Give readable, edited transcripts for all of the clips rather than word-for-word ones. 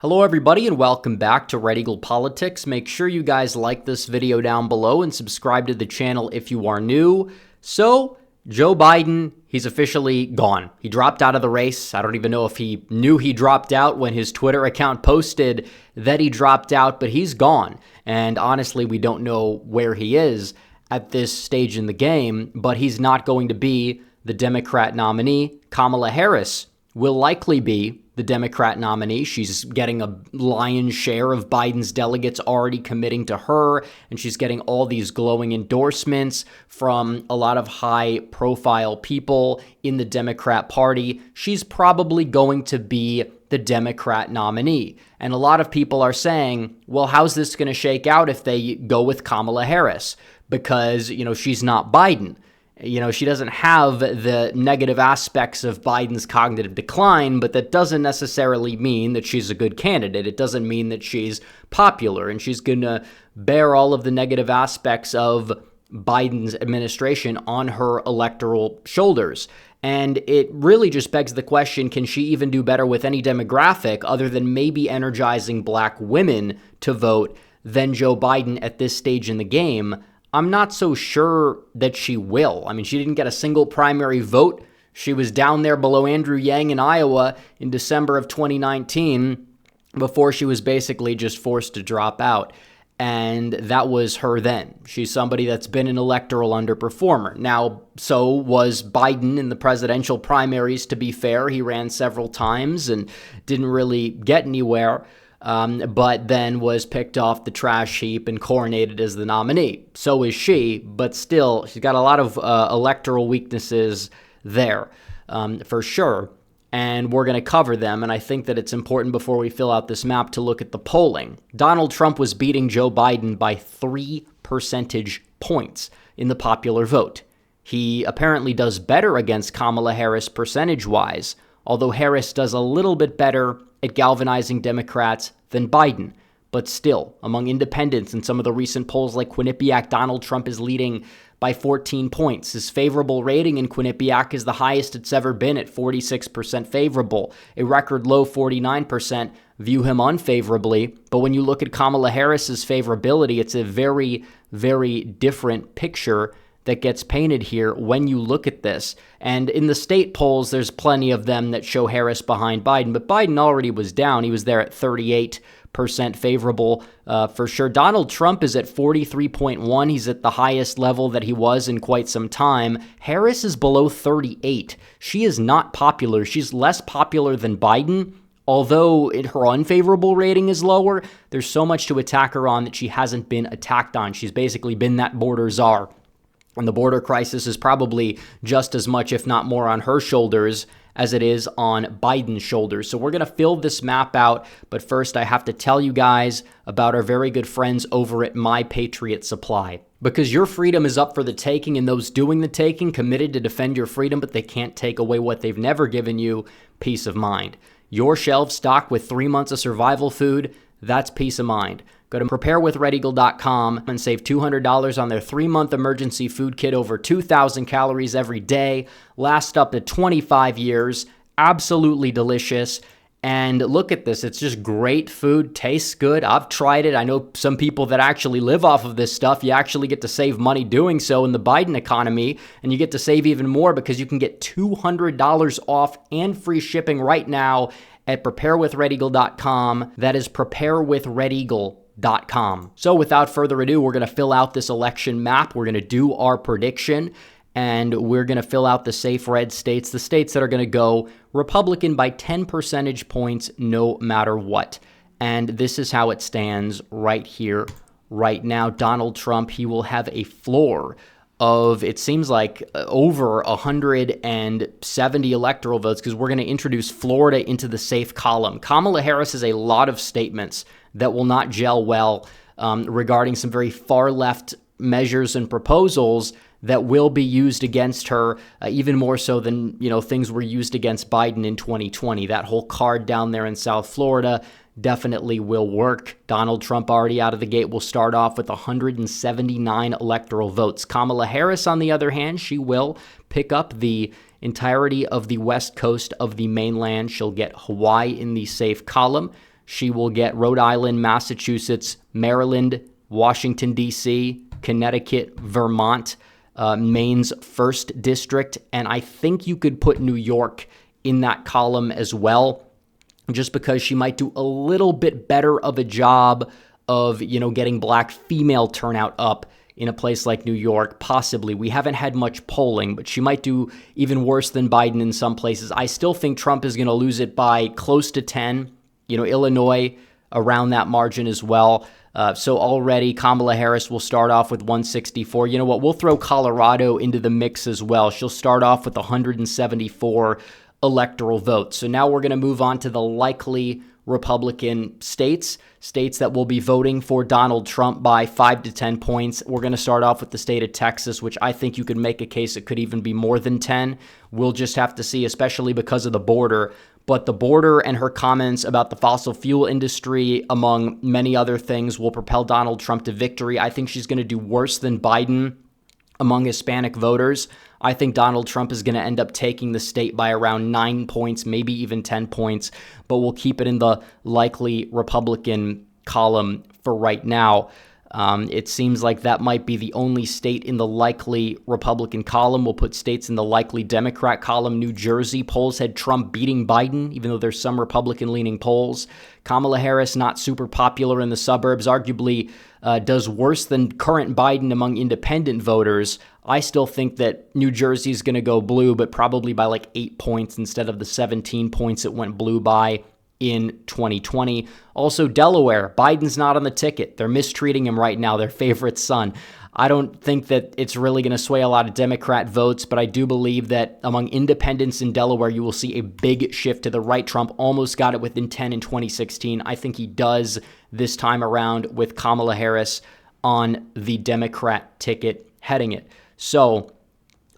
Hello everybody and welcome back to Red Eagle Politics. Make sure you guys like this video down below and subscribe to the channel if you are new. So, Joe Biden, he's officially gone. He dropped out of the race. I don't even know if he knew he dropped out when his Twitter account posted that he dropped out, but he's gone. And honestly, we don't know where he is at this stage in the game, but he's not going to be the Democrat nominee. Kamala Harris will likely be the Democrat nominee. She's getting a lion's share of Biden's delegates already committing to her, and she's getting all these glowing endorsements from a lot of high-profile people in the Democrat Party. She's probably going to be the Democrat nominee. And a lot of people are saying, well, how's this going to shake out if they go with Kamala Harris? Because, she's not Biden. She doesn't have the negative aspects of Biden's cognitive decline, but that doesn't necessarily mean that she's a good candidate. It doesn't mean that she's popular, and she's going to bear all of the negative aspects of Biden's administration on her electoral shoulders. And it really just begs the question, can she even do better with any demographic other than maybe energizing black women to vote than Joe Biden at this stage in the game? I'm not so sure that she will. I mean, she didn't get a single primary vote. She was down there below Andrew Yang in Iowa in December of 2019 before she was basically just forced to drop out. And that was her then. She's somebody that's been an electoral underperformer. Now, so was Biden in the presidential primaries, to be fair. He ran several times and didn't really get anywhere. But then was picked off the trash heap and coronated as the nominee. So is she, but still, she's got a lot of electoral weaknesses there, for sure. And we're going to cover them, and I think that it's important before we fill out this map to look at the polling. Donald Trump was beating Joe Biden by 3 percentage points in the popular vote. He apparently does better against Kamala Harris percentage-wise, although Harris does a little bit better at galvanizing Democrats than Biden. But still, among independents in some of the recent polls like Quinnipiac, Donald Trump is leading by 14 points. His favorable rating in Quinnipiac is the highest it's ever been at 46% favorable. A record low 49% view him unfavorably. But when you look at Kamala Harris's favorability, it's a very, very different picture that gets painted here when you look at this. And in the state polls, there's plenty of them that show Harris behind Biden, but Biden already was down. He was there at 38% favorable for sure. Donald Trump is at 43.1. He's at the highest level that he was in quite some time. Harris is below 38. She is not popular. She's less popular than Biden. Although her unfavorable rating is lower, there's so much to attack her on that she hasn't been attacked on. She's basically been that border czar. And the border crisis is probably just as much, if not more, on her shoulders as it is on Biden's shoulders. So we're going to fill this map out. But first, I have to tell you guys about our very good friends over at My Patriot Supply. Because your freedom is up for the taking, and those doing the taking committed to defend your freedom, but they can't take away what they've never given you, peace of mind. Your shelves stocked with 3 months of survival food, that's peace of mind. Go to preparewithredeagle.com and save $200 on their 3-month emergency food kit, over 2,000 calories every day, lasts up to 25 years, absolutely delicious. And look at this, it's just great food, tastes good. I've tried it. I know some people that actually live off of this stuff. You actually get to save money doing so in the Biden economy, and you get to save even more because you can get $200 off and free shipping right now at preparewithredeagle.com. That is preparewithredeagle.com. So without further ado, we're going to fill out this election map. We're going to do our prediction, and we're going to fill out the safe red states, the states that are going to go Republican by 10 percentage points no matter what. And this is how it stands right here, right now. Donald Trump, he will have a floor of, it seems like, over 170 electoral votes, because we're going to introduce Florida into the safe column. Kamala Harris has a lot of statements that will not gel well regarding some very far-left measures and proposals that will be used against her, even more so than, things were used against Biden in 2020. That whole card down there in South Florida definitely will work. Donald Trump already out of the gate will start off with 179 electoral votes. Kamala Harris, on the other hand, she will pick up the entirety of the west coast of the mainland. She'll get Hawaii in the safe column. She will get Rhode Island, Massachusetts, Maryland, Washington, D.C., Connecticut, Vermont, Maine's 1st District, and I think you could put New York in that column as well, just because she might do a little bit better of a job of, getting black female turnout up in a place like New York, possibly. We haven't had much polling, but she might do even worse than Biden in some places. I still think Trump is going to lose it by close to 10, Illinois around that margin as well. So already Kamala Harris will start off with 164. You know what? We'll throw Colorado into the mix as well. She'll start off with 174 electoral votes. So now we're going to move on to the likely Republican states that will be voting for Donald Trump by 5 to 10 points. We're going to start off with the state of Texas, which I think you could make a case it could even be more than 10. We'll just have to see, especially because of the border. But the border and her comments about the fossil fuel industry, among many other things, will propel Donald Trump to victory. I think she's going to do worse than Biden among Hispanic voters. I think Donald Trump is going to end up taking the state by around 9 points, maybe even 10 points, but we'll keep it in the likely Republican column for right now. It seems like that might be the only state in the likely Republican column. We'll put states in the likely Democrat column. New Jersey polls had Trump beating Biden, even though there's some Republican-leaning polls. Kamala Harris, not super popular in the suburbs, arguably does worse than current Biden among independent voters. I still think that New Jersey is going to go blue, but probably by like 8 points instead of the 17 points it went blue by in 2020. Also, Delaware, Biden's not on the ticket. They're mistreating him right now, their favorite son. I don't think that it's really going to sway a lot of Democrat votes, but I do believe that among independents in Delaware, you will see a big shift to the right. Trump almost got it within 10 in 2016. I think he does this time around with Kamala Harris on the Democrat ticket heading it. So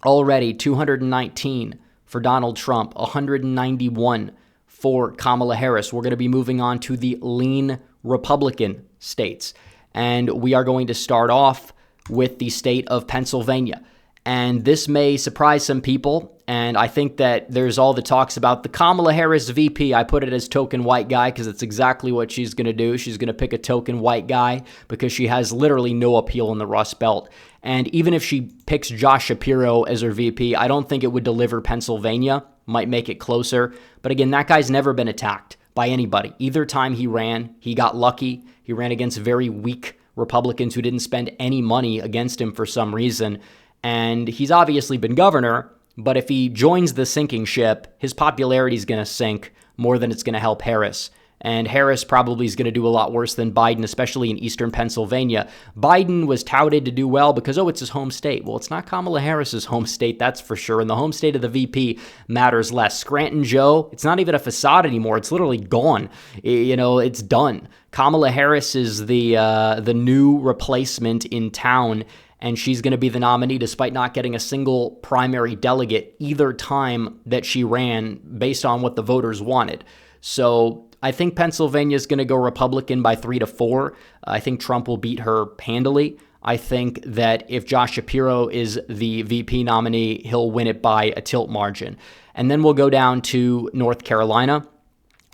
already 219 for Donald Trump, 191 for Kamala Harris. We're going to be moving on to the lean Republican states. And we are going to start off with the state of Pennsylvania. And this may surprise some people. And I think that there's all the talks about the Kamala Harris VP. I put it as token white guy because it's exactly what she's going to do. She's going to pick a token white guy because she has literally no appeal in the Rust Belt. And even if she picks Josh Shapiro as her VP, I don't think it would deliver Pennsylvania. Might make it closer. But again, that guy's never been attacked by anybody. Either time he ran, he got lucky. He ran against very weak Republicans who didn't spend any money against him for some reason. And he's obviously been governor, but if he joins the sinking ship, his popularity is going to sink more than it's going to help Harris. And Harris probably is going to do a lot worse than Biden, especially in eastern Pennsylvania. Biden was touted to do well because, it's his home state. Well, it's not Kamala Harris's home state, that's for sure. And the home state of the VP matters less. Scranton Joe, it's not even a facade anymore. It's literally gone. It's done. Kamala Harris is the new replacement in town, and she's going to be the nominee despite not getting a single primary delegate either time that she ran based on what the voters wanted. So I think Pennsylvania is going to go Republican by 3 to 4. I think Trump will beat her handily. I think that if Josh Shapiro is the VP nominee, he'll win it by a tilt margin. And then we'll go down to North Carolina,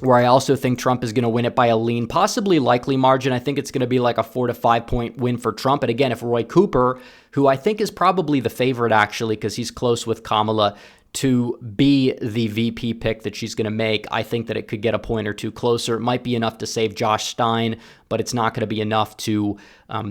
where I also think Trump is going to win it by a lean, possibly likely margin. I think it's going to be like a 4 to 5 point win for Trump. And again, if Roy Cooper, who I think is probably the favorite actually because he's close with Kamala, to be the VP pick that she's going to make, I think that it could get a point or two closer. It might be enough to save Josh Stein, but it's not going to be enough to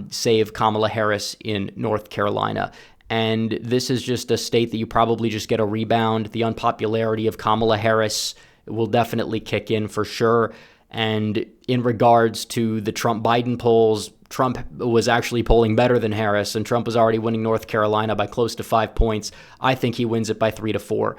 save Kamala Harris in North Carolina. And this is just a state that you probably just get a rebound. The unpopularity of Kamala Harris will definitely kick in for sure. And in regards to the Trump-Biden polls, Trump was actually polling better than Harris, and Trump was already winning North Carolina by close to 5 points. I think he wins it by 3 to 4.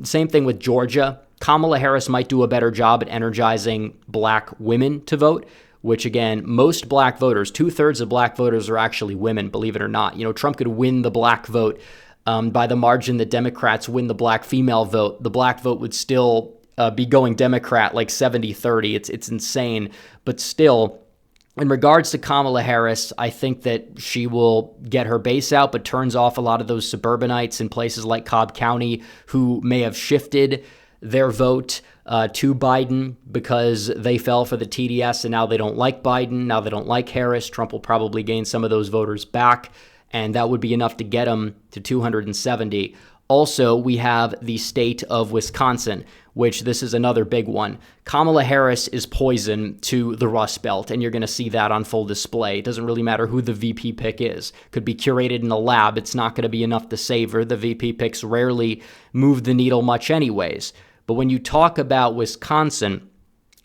Same thing with Georgia. Kamala Harris might do a better job at energizing black women to vote, which again, most black voters, 2/3 of black voters are actually women, believe it or not. Trump could win the black vote by the margin that Democrats win the black female vote. The black vote would still be going Democrat like 70-30. It's insane, but still, in regards to Kamala Harris, I think that she will get her base out, but turns off a lot of those suburbanites in places like Cobb County who may have shifted their vote to Biden because they fell for the TDS and now they don't like Biden. Now they don't like Harris. Trump will probably gain some of those voters back, and that would be enough to get him to 270. Also, we have the state of Wisconsin, which this is another big one. Kamala Harris is poison to the Rust Belt, and you're going to see that on full display. It doesn't really matter who the VP pick is. Could be curated in a lab. It's not going to be enough to save her. The VP picks rarely move the needle much anyways. But when you talk about Wisconsin,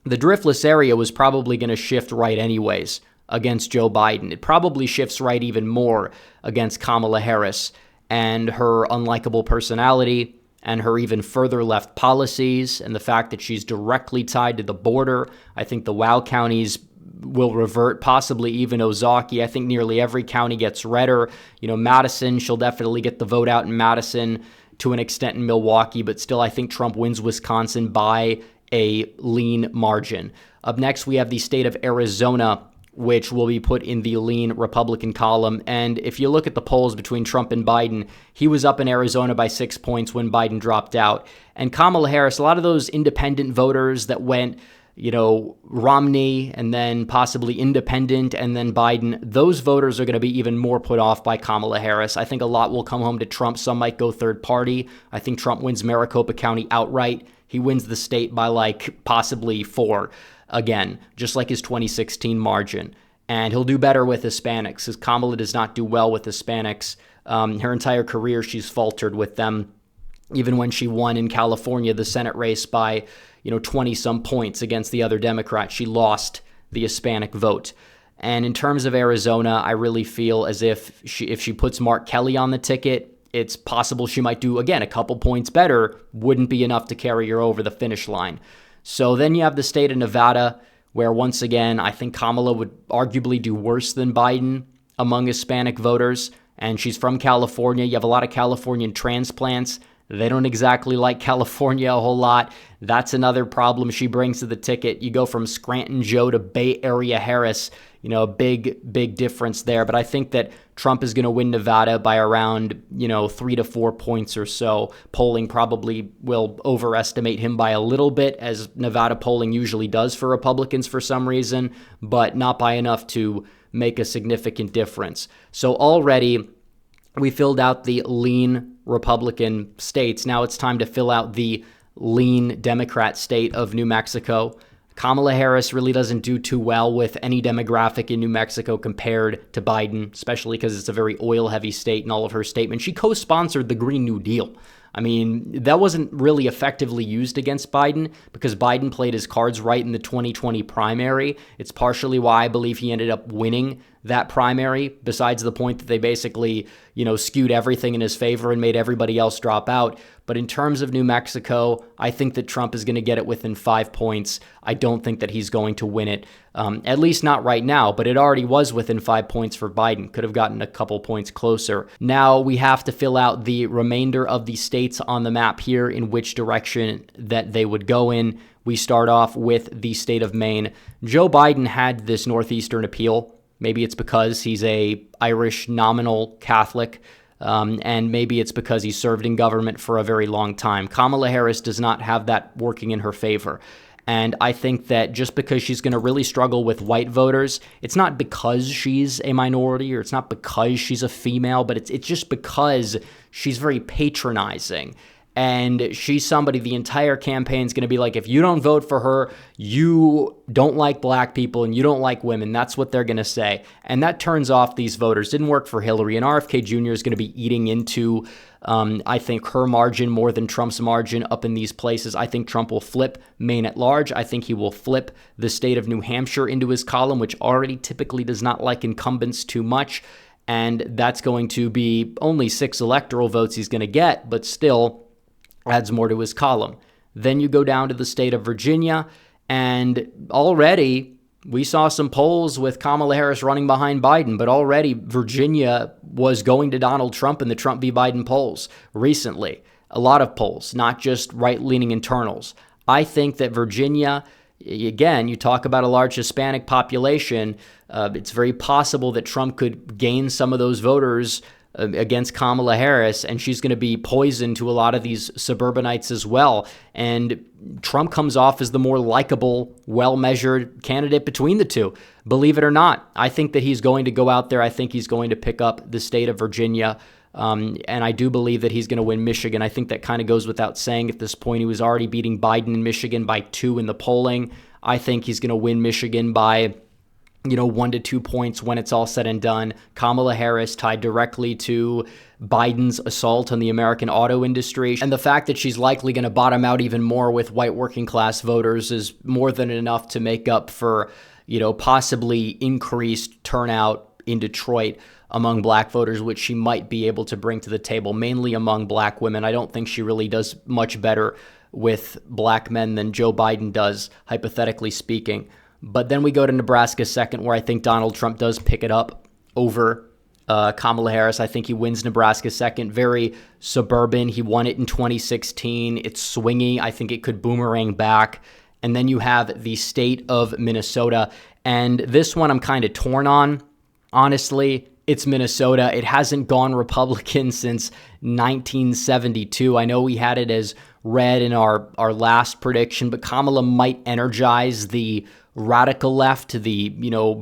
the driftless area was probably going to shift right anyways against Joe Biden. It probably shifts right even more against Kamala Harris and her unlikable personality and her even further left policies and the fact that she's directly tied to the border. I think the WOW counties will revert, possibly even Ozaukee. I think nearly every county gets redder. Madison, she'll definitely get the vote out in Madison, to an extent in Milwaukee, but still I think Trump wins Wisconsin by a lean margin. Up next, we have the state of Arizona, which will be put in the lean Republican column. And if you look at the polls between Trump and Biden, he was up in Arizona by 6 points when Biden dropped out. And Kamala Harris, a lot of those independent voters that went, Romney and then possibly independent and then Biden, those voters are going to be even more put off by Kamala Harris. I think a lot will come home to Trump. Some might go third party. I think Trump wins Maricopa County outright. He wins the state by possibly 4 again, just like his 2016 margin. And he'll do better with Hispanics, because Kamala does not do well with Hispanics. Her entire career, she's faltered with them. Even when she won in California, the Senate race by 20-some points against the other Democrats, she lost the Hispanic vote. And in terms of Arizona, I really feel as if she puts Mark Kelly on the ticket, it's possible she might do, again, a couple points better, wouldn't be enough to carry her over the finish line. So then you have the state of Nevada, where once again, I think Kamala would arguably do worse than Biden among Hispanic voters. And she's from California. You have a lot of Californian transplants. They don't exactly like California a whole lot. That's another problem she brings to the ticket. You go from Scranton Joe to Bay Area Harris, a big difference there. But I think that Trump is going to win Nevada by around, 3 to 4 points or so. Polling probably will overestimate him by a little bit, as Nevada polling usually does for Republicans for some reason, but not by enough to make a significant difference. So already we filled out the lean Republican states. Now it's time to fill out the lean Democrat state of New Mexico. Kamala Harris really doesn't do too well with any demographic in New Mexico compared to Biden, especially because it's a very oil-heavy state in all of her statements. She co-sponsored the Green New Deal. I mean, that wasn't really effectively used against Biden because Biden played his cards right in the 2020 primary. It's partially why I believe he ended up winning that primary, besides the point that they basically, skewed everything in his favor and made everybody else drop out. But in terms of New Mexico, I think that Trump is going to get it within 5 points. I don't think that he's going to win it, at least not right now, but it already was within 5 points for Biden. Could have gotten a couple points closer. Now we have to fill out the remainder of the states on the map here in which direction that they would go in. We start off with the state of Maine. Joe Biden had this Northeastern appeal. Maybe it's because he's a Irish nominal Catholic, and maybe it's because he served in government for a very long time. Kamala Harris does not have that working in her favor. And I think that just because she's going to really struggle with white voters, it's not because she's a minority or it's not because she's a female, but it's just because she's very patronizing. And she's somebody the entire campaign is going to be like, if you don't vote for her, you don't like black people and you don't like women. That's what they're going to say. And that turns off these voters. Didn't work for Hillary. And RFK Jr. is going to be eating into, I think, her margin more than Trump's margin up in these places. I think Trump will flip Maine at large. I think he will flip the state of New Hampshire into his column, which already typically does not like incumbents too much. And that's going to be only 6 electoral votes he's going to get, but still adds more to his column. Then you go down to the state of Virginia, and already we saw some polls with Kamala Harris running behind Biden, but already Virginia was going to Donald Trump in the Trump v. Biden polls recently. A lot of polls, not just right-leaning internals. I think that Virginia, again, you talk about a large Hispanic population, it's very possible that Trump could gain some of those voters against Kamala Harris, and she's going to be poison to a lot of these suburbanites as well. And Trump comes off as the more likable, well-measured candidate between the two. Believe it or not, I think that he's going to go out there. I think he's going to pick up the state of Virginia. And I do believe that he's going to win Michigan. I think that kind of goes without saying at this point. He was already beating Biden in Michigan by 2 in the polling. I think he's going to win Michigan by 1 to 2 points when it's all said and done. Kamala Harris tied directly to Biden's assault on the American auto industry. And the fact that she's likely going to bottom out even more with white working class voters is more than enough to make up for, possibly increased turnout in Detroit among black voters, which she might be able to bring to the table, mainly among black women. I don't think she really does much better with black men than Joe Biden does, hypothetically speaking. But then we go to Nebraska second, where I think Donald Trump does pick it up over Kamala Harris. I think he wins Nebraska second. Very suburban. He won it in 2016. It's swingy. I think it could boomerang back. And then you have the state of Minnesota. And this one I'm kind of torn on. Honestly, it's Minnesota. It hasn't gone Republican since 1972. I know we had it as red in our last prediction, but Kamala might energize the radical left, the,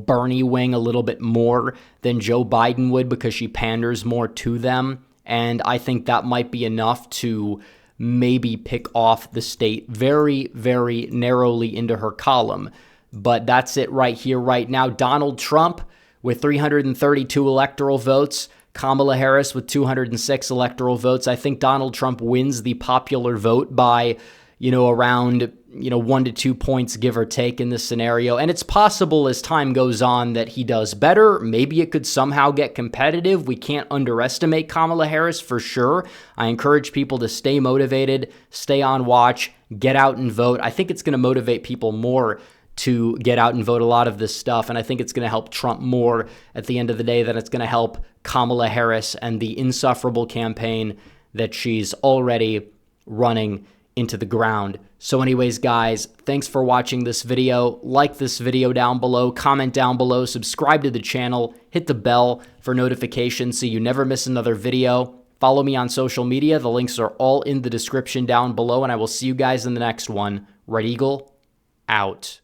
Bernie wing a little bit more than Joe Biden would, because she panders more to them. And I think that might be enough to maybe pick off the state very, very narrowly into her column. But that's it right here, right now. Donald Trump with 332 electoral votes, Kamala Harris with 206 electoral votes. I think Donald Trump wins the popular vote by, around 1 to 2 points, give or take, in this scenario. And it's possible as time goes on that he does better. Maybe it could somehow get competitive. We can't underestimate Kamala Harris for sure. I encourage people to stay motivated, stay on watch, get out and vote. I think it's going to motivate people more to get out and vote a lot of this stuff. And I think it's going to help Trump more at the end of the day than it's going to help Kamala Harris and the insufferable campaign that she's already running into the ground. So anyways, guys, thanks for watching this video. Like this video down below, comment down below, subscribe to the channel, hit the bell for notifications so you never miss another video. Follow me on social media. The links are all in the description down below, and I will see you guys in the next one. Red Eagle, out.